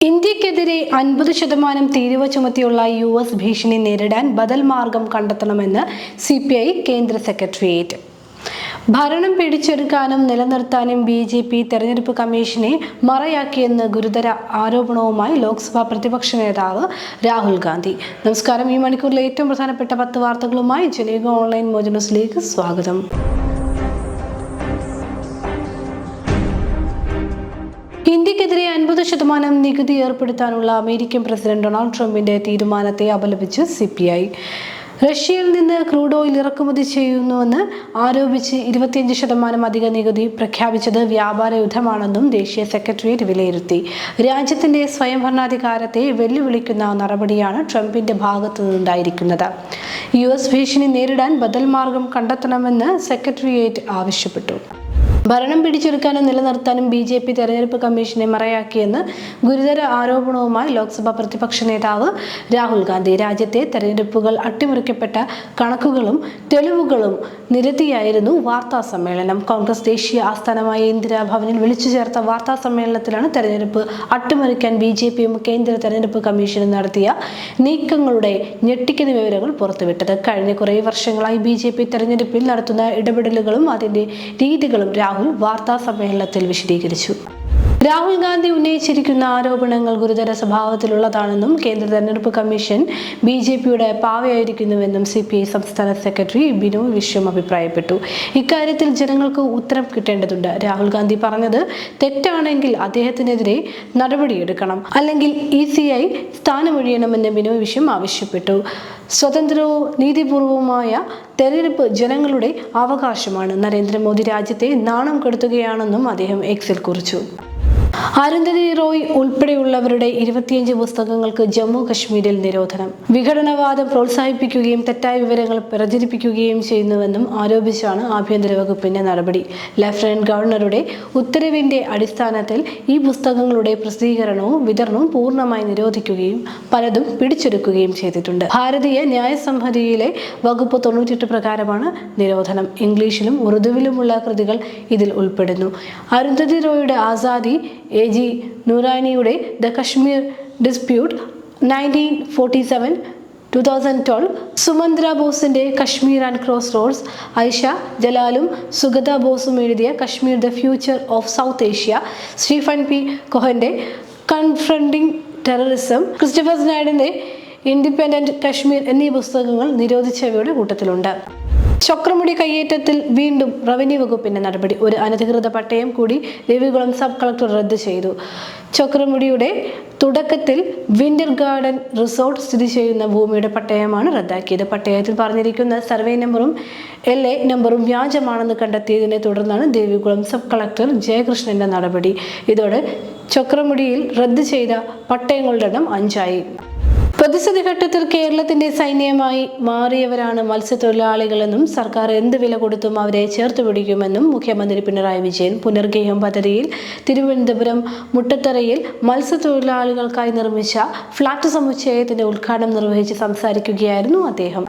ഇന്ത്യക്കെതിരെ 50% തീരുവ ചുമത്തിയുള്ള US ഭീഷണി നേരിടാൻ ബദൽ മാർഗം കണ്ടെത്തണമെന്ന് CPI കേന്ദ്ര സെക്രട്ടേറിയറ്റ്. ഭരണം പിടിച്ചെടുക്കാനും നിലനിർത്താനും BJP തെരഞ്ഞെടുപ്പ് കമ്മീഷനെ മറയാക്കിയെന്ന് ഗുരുതര ആരോപണവുമായി ലോക്സഭാ പ്രതിപക്ഷ നേതാവ് രാഹുൽ ഗാന്ധി. നമസ്കാരം. ഈ മണിക്കൂറിലെ ഏറ്റവും പ്രധാനപ്പെട്ട 10 വാർത്തകളുമായി ജനീക ഓൺലൈൻ മോജോ ന്യൂസിലേക്ക് സ്വാഗതം. ഇന്ത്യക്കെതിരെ 50% നികുതി ഏർപ്പെടുത്താനുള്ള അമേരിക്കൻ പ്രസിഡന്റ് ഡൊണാൾഡ് ട്രംപിന്റെ തീരുമാനത്തെ അപലപിച്ച് CPI. റഷ്യയിൽ നിന്ന് ക്രൂഡ് ഓയിൽ ഇറക്കുമതി ചെയ്യുന്നുവെന്ന് ആരോപിച്ച് 25% അധിക നികുതി പ്രഖ്യാപിച്ചത് വ്യാപാര യുദ്ധമാണെന്നും ദേശീയ സെക്രട്ടേറിയറ്റ് വിലയിരുത്തി. രാജ്യത്തിന്റെ സ്വയംഭരണാധികാരത്തെ വെല്ലുവിളിക്കുന്ന നടപടിയാണ് ട്രംപിന്റെ ഭാഗത്തു നിന്നുണ്ടായിരിക്കുന്നത്. US ഭീഷണി നേരിടാൻ ബദൽ മാർഗം കണ്ടെത്തണമെന്ന് സെക്രട്ടേറിയറ്റ് ആവശ്യപ്പെട്ടു. ഭരണം പിടിച്ചെടുക്കാനും നിലനിർത്താനും BJP തെരഞ്ഞെടുപ്പ് കമ്മീഷനെ മറയാക്കിയെന്ന് ഗുരുതര ആരോപണവുമായി ലോക്സഭാ പ്രതിപക്ഷ നേതാവ് രാഹുൽ ഗാന്ധി. രാജ്യത്തെ തെരഞ്ഞെടുപ്പുകൾ അട്ടിമറിക്കപ്പെട്ട കണക്കുകളും തെളിവുകളും നിരത്തിയായിരുന്നു വാർത്താ സമ്മേളനം. കോൺഗ്രസ് ദേശീയ ആസ്ഥാനമായ ഇന്ദിരാഭവനിൽ വിളിച്ചു ചേർത്ത വാർത്താ സമ്മേളനത്തിലാണ് തെരഞ്ഞെടുപ്പ് അട്ടിമറിക്കാൻ BJPയും കേന്ദ്ര തെരഞ്ഞെടുപ്പ് കമ്മീഷനും നടത്തിയ നീക്കങ്ങളുടെ ഞെട്ടിക്കുന്ന വിവരങ്ങൾ പുറത്തുവിട്ടത്. കഴിഞ്ഞ കുറേ വർഷങ്ങളായി BJP തെരഞ്ഞെടുപ്പിൽ നടത്തുന്ന ഇടപെടലുകളും അതിന്റെ രീതികളും രാഹുൽ വാർത്താ സമ്മേളനത്തിൽ വിശദീകരിച്ചു. രാഹുൽ ഗാന്ധി ഉന്നയിച്ചിരിക്കുന്ന ആരോപണങ്ങൾ ഗുരുതര സ്വഭാവത്തിലുള്ളതാണെന്നും കേന്ദ്ര തെരഞ്ഞെടുപ്പ് കമ്മീഷൻ BJPയുടെ പാവയായിരിക്കുന്നുവെന്നും CPI സംസ്ഥാന സെക്രട്ടറി ബിനോയ് വിശ്വം അഭിപ്രായപ്പെട്ടു. ഇക്കാര്യത്തിൽ ജനങ്ങൾക്ക് ഉത്തരം കിട്ടേണ്ടതുണ്ട്. രാഹുൽ ഗാന്ധി പറഞ്ഞത് തെറ്റാണെങ്കിൽ അദ്ദേഹത്തിനെതിരെ നടപടിയെടുക്കണം, അല്ലെങ്കിൽ ECI സ്ഥാനമൊഴിയണമെന്ന് ബിനോയ് വിശ്വം ആവശ്യപ്പെട്ടു. സ്വതന്ത്രവും നീതിപൂർവവുമായ തെരഞ്ഞെടുപ്പ് ജനങ്ങളുടെ അവകാശമാണ്. നരേന്ദ്രമോദി രാജ്യത്തെ നാണം കെടുത്തുകയാണെന്നും അദ്ദേഹം എക്സിൽ കുറിച്ചു. അരുന്ധതി റോയ് ഉൾപ്പെടെയുള്ളവരുടെ 25 പുസ്തകങ്ങൾക്ക് ജമ്മു കശ്മീരിൽ നിരോധനം. വിഘടനവാദം പ്രോത്സാഹിപ്പിക്കുകയും തെറ്റായ വിവരങ്ങൾ പ്രചരിപ്പിക്കുകയും ചെയ്യുന്നുവെന്നും ആരോപിച്ചാണ് ആഭ്യന്തര വകുപ്പിന്റെ നടപടി. ലഫ്റ്റനന്റ് ഗവർണറുടെ ഉത്തരവിന്റെ അടിസ്ഥാനത്തിൽ ഈ പുസ്തകങ്ങളുടെ പ്രസിദ്ധീകരണവും വിതരണവും പൂർണ്ണമായി നിരോധിക്കുകയും പലതും പിടിച്ചെടുക്കുകയും ചെയ്തിട്ടുണ്ട്. ഭാരതീയ ന്യായ സംഹിതയിലെ വകുപ്പ് 98 പ്രകാരമാണ് നിരോധനം. ഇംഗ്ലീഷിലും ഉറുദുവിലുമുള്ള കൃതികൾ ഇതിൽ ഉൾപ്പെടുന്നു. അരുന്ധതി റോയുടെ ആസാദി, AG നൂറാനിയുടെ ദ കശ്മീർ ഡിസ്പ്യൂട്ട് 1947, 2012, സുമന്ദ്ര ബോസിന്റെ Kashmir and crossroads, Ayesha ജലാലും സുഗത ബോസും എഴുതിയ Kashmir the future of South Asia, Stephen P. കോഹന്റെ കൺഫ്രണ്ടിംഗ് ടെററിസം, ക്രിസ്റ്റഫർ സ്നൈഡന്റെ ഇൻഡിപെൻഡന്റ് കശ്മീർ എന്നീ പുസ്തകങ്ങൾ നിരോധിച്ചവയുടെ കൂട്ടത്തിലുണ്ട്. ചക്രമുടി കയ്യേറ്റത്തിൽ വീണ്ടും റവന്യൂ വകുപ്പിന്റെ നടപടി. ഒരു അനധികൃത പട്ടയം കൂടി ദേവികുളം സബ് കളക്ടർ റദ്ദ് ചെയ്തു. ചക്രമുടിയുടെ തുടക്കത്തിൽ വിന്റർ ഗാർഡൻ റിസോർട്ട് സ്ഥിതി ചെയ്യുന്ന ഭൂമിയുടെ പട്ടയമാണ് റദ്ദാക്കിയത്. പട്ടയത്തിൽ പറഞ്ഞിരിക്കുന്ന സർവേ നമ്പറും LA നമ്പറും വ്യാജമാണെന്ന് കണ്ടെത്തിയതിനെ തുടർന്നാണ് ദേവികുളം സബ് കളക്ടർ ജയകൃഷ്ണന്റെ നടപടി. ഇതോടെ ചക്രമുടിയിൽ റദ്ദ് ചെയ്ത പട്ടയങ്ങളുടെ എണ്ണം 5 ആയി. പ്രതിസന്ധി ഘട്ടത്തിൽ കേരളത്തിന്റെ സൈന്യമായി മാറിയവരാണ് മത്സ്യത്തൊഴിലാളികളെന്നും സർക്കാർ എന്ത് വില കൊടുത്തും അവരെ ചേർത്ത് പിടിക്കുമെന്നും മുഖ്യമന്ത്രി പിണറായി വിജയൻ. പുനർഗേഹം പദ്ധതിയിൽ തിരുവനന്തപുരം മുട്ടത്തറയിൽ മത്സ്യത്തൊഴിലാളികൾക്കായി നിർമ്മിച്ച ഫ്ളാറ്റ് സമുച്ചയത്തിന്റെ ഉദ്ഘാടനം നിർവഹിച്ച് സംസാരിക്കുകയായിരുന്നു അദ്ദേഹം.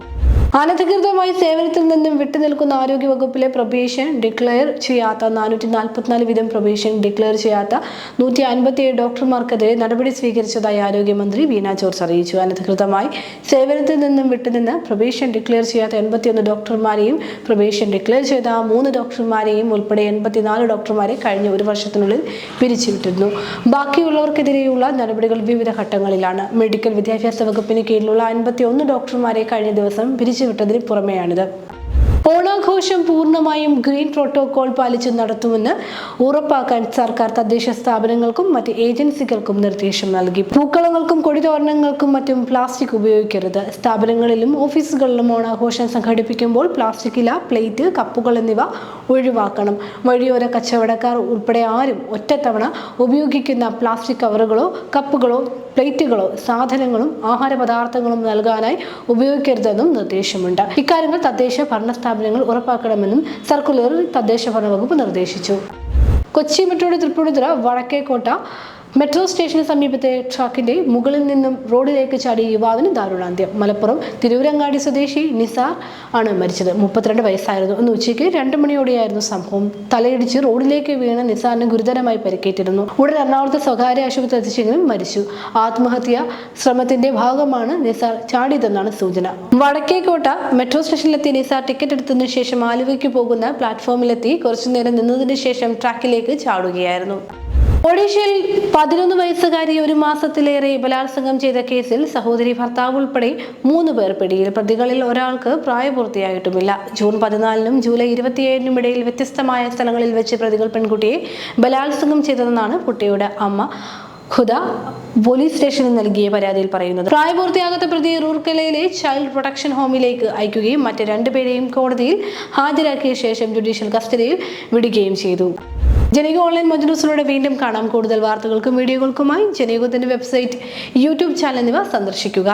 അനധികൃതമായി സേവനത്തിൽ നിന്നും വിട്ടുനിൽക്കുന്ന ആരോഗ്യവകുപ്പിലെ പ്രൊബേഷൻ ഡിക്ലെയർ ചെയ്യാത്ത 444 വീതം പ്രൊബേഷൻ ഡിക്ലെയർ ചെയ്യാത്ത 157 ഡോക്ടർമാർക്കെതിരെ നടപടി സ്വീകരിച്ചതായി ആരോഗ്യമന്ത്രി വീണ ജോർജ് അറിയിച്ചു. അനധികൃതമായി സേവനത്തിൽ നിന്നും വിട്ടുനിന്ന് പ്രൊബേഷൻ ഡിക്ലെയർ ചെയ്യാത്ത 81 ഡോക്ടർമാരെയും പ്രൊബേഷൻ ഡിക്ലെയർ ചെയ്ത 3 ഡോക്ടർമാരെയും ഉൾപ്പെടെ 84 ഡോക്ടർമാരെ കഴിഞ്ഞ ഒരു വർഷത്തിനുള്ളിൽ പിരിച്ചുവിട്ടിരുന്നു. ബാക്കിയുള്ളവർക്കെതിരെയുള്ള നടപടികൾ വിവിധ ഘട്ടങ്ങളിലാണ്. മെഡിക്കൽ വിദ്യാഭ്യാസ വകുപ്പിന് കീഴിലുള്ള 51 ഡോക്ടർമാരെ കഴിഞ്ഞ ദിവസം പിരിച്ചുവിട്ടതിന് പുറമെയാണിത്. ഓണാഘോഷം പൂർണ്ണമായും ഗ്രീൻ പ്രോട്ടോകോൾ പാലിച്ച് നടത്തുമെന്ന് ഉറപ്പാക്കാൻ സർക്കാർ തദ്ദേശ സ്ഥാപനങ്ങൾക്കും മറ്റ് ഏജൻസികൾക്കും നിർദ്ദേശം നൽകി. പൂക്കളങ്ങൾക്കും കൊടിതോരണങ്ങൾക്കും മറ്റും പ്ലാസ്റ്റിക് ഉപയോഗിക്കരുത്. സ്ഥാപനങ്ങളിലും ഓഫീസുകളിലും ഓണാഘോഷം സംഘടിപ്പിക്കുമ്പോൾ പ്ലാസ്റ്റിക് ഇല, പ്ലേറ്റ്, കപ്പുകൾ എന്നിവ ഒഴിവാക്കണം. വഴിയോര കച്ചവടക്കാർ ഉൾപ്പെടെ ആരും ഒറ്റത്തവണ ഉപയോഗിക്കുന്ന പ്ലാസ്റ്റിക് കവറുകളോ കപ്പുകളോ പ്ലേറ്റുകളോ സാധനങ്ങളും ആഹാര പദാർത്ഥങ്ങളും നൽകാനായി ഉപയോഗിക്കരുതെന്നും നിർദ്ദേശമുണ്ട്. ഇക്കാര്യങ്ങൾ തദ്ദേശ ഭരണ സ്ഥാപനങ്ങൾ ഉറപ്പാക്കണമെന്നും സർക്കുലറിൽ തദ്ദേശ ഭരണ വകുപ്പ് നിർദ്ദേശിച്ചു. കൊച്ചി മെട്രോയുടെ തൃപ്പൂണിത്തുറ വടക്കേക്കോട്ട മെട്രോ സ്റ്റേഷന് സമീപത്തെ ട്രക്കിന്റെ മുകളിൽ നിന്നും റോഡിലേക്ക് ചാടിയ യുവാവിന് ദാരുണാന്ത്യം. മലപ്പുറം തിരൂരങ്ങാടി സ്വദേശി നിസാർ ആണ് മരിച്ചത്. 32 വയസ്സായിരുന്നു. ഇന്ന് ഉച്ചയ്ക്ക് 2 മണിയോടെയായിരുന്നു സംഭവം. തലയിടിച്ച് റോഡിലേക്ക് വീണ നിസാറിന് ഗുരുതരമായി പരിക്കേറ്റിരുന്നു. ഉടൻ എറണാകുളത്തെ സ്വകാര്യ ആശുപത്രി എത്തിച്ചെങ്കിലും മരിച്ചു. ആത്മഹത്യാ ശ്രമത്തിന്റെ ഭാഗമാണ് നിസാർ ചാടിയതെന്നാണ് സൂചന. വടക്കേക്കോട്ട മെട്രോ സ്റ്റേഷനിലെത്തിയ നിസാർ ടിക്കറ്റ് എടുത്തതിനു ശേഷം ആലുവയ്ക്ക് പോകുന്ന പ്ലാറ്റ്ഫോമിലെത്തി കുറച്ചുനേരം നിന്നതിനു ശേഷം ട്രാക്കിലേക്ക് ചാടുകയായിരുന്നു. ഒഡീഷയിൽ 11 വയസ്സുകാരി 1 മാസത്തിലേറെ ബലാത്സംഗം ചെയ്ത കേസിൽ സഹോദരി, ഭർത്താവ് ഉൾപ്പെടെ 3 പേർ പിടിയിൽ. പ്രതികളിൽ ഒരാൾക്ക് പ്രായപൂർത്തിയായിട്ടുമില്ല. ജൂൺ 14-നും ജൂലൈ 27-നും ഇടയിൽ വ്യത്യസ്തമായ സ്ഥലങ്ങളിൽ വെച്ച് പ്രതികൾ പെൺകുട്ടിയെ ബലാത്സംഗം ചെയ്തതെന്നാണ് കുട്ടിയുടെ അമ്മ ഖുദ പോലീസ് സ്റ്റേഷനിൽ നൽകിയ പരാതിയിൽ പറയുന്നത്. പ്രായപൂർത്തിയാകാത്ത പ്രതിയെ റൂർക്കലയിലെ ചൈൽഡ് പ്രൊട്ടക്ഷൻ ഹോമിലേക്ക് അയക്കുകയും മറ്റ് 2 പേരെയും കോടതിയിൽ ഹാജരാക്കിയ ശേഷം ജുഡീഷ്യൽ കസ്റ്റഡിയിൽ വിടുകയും ചെയ്തു. ജനയുഗ ഓൺലൈൻ മജ്‌നൂസിലൂടെ വീണ്ടും കാണാം. കൂടുതൽ വാർത്തകൾക്കും വീഡിയോകൾക്കുമായി ജനയുഗത്തിന്റെ വെബ്സൈറ്റ്, യൂട്യൂബ് ചാനൽ എന്നിവ സന്ദർശിക്കുക.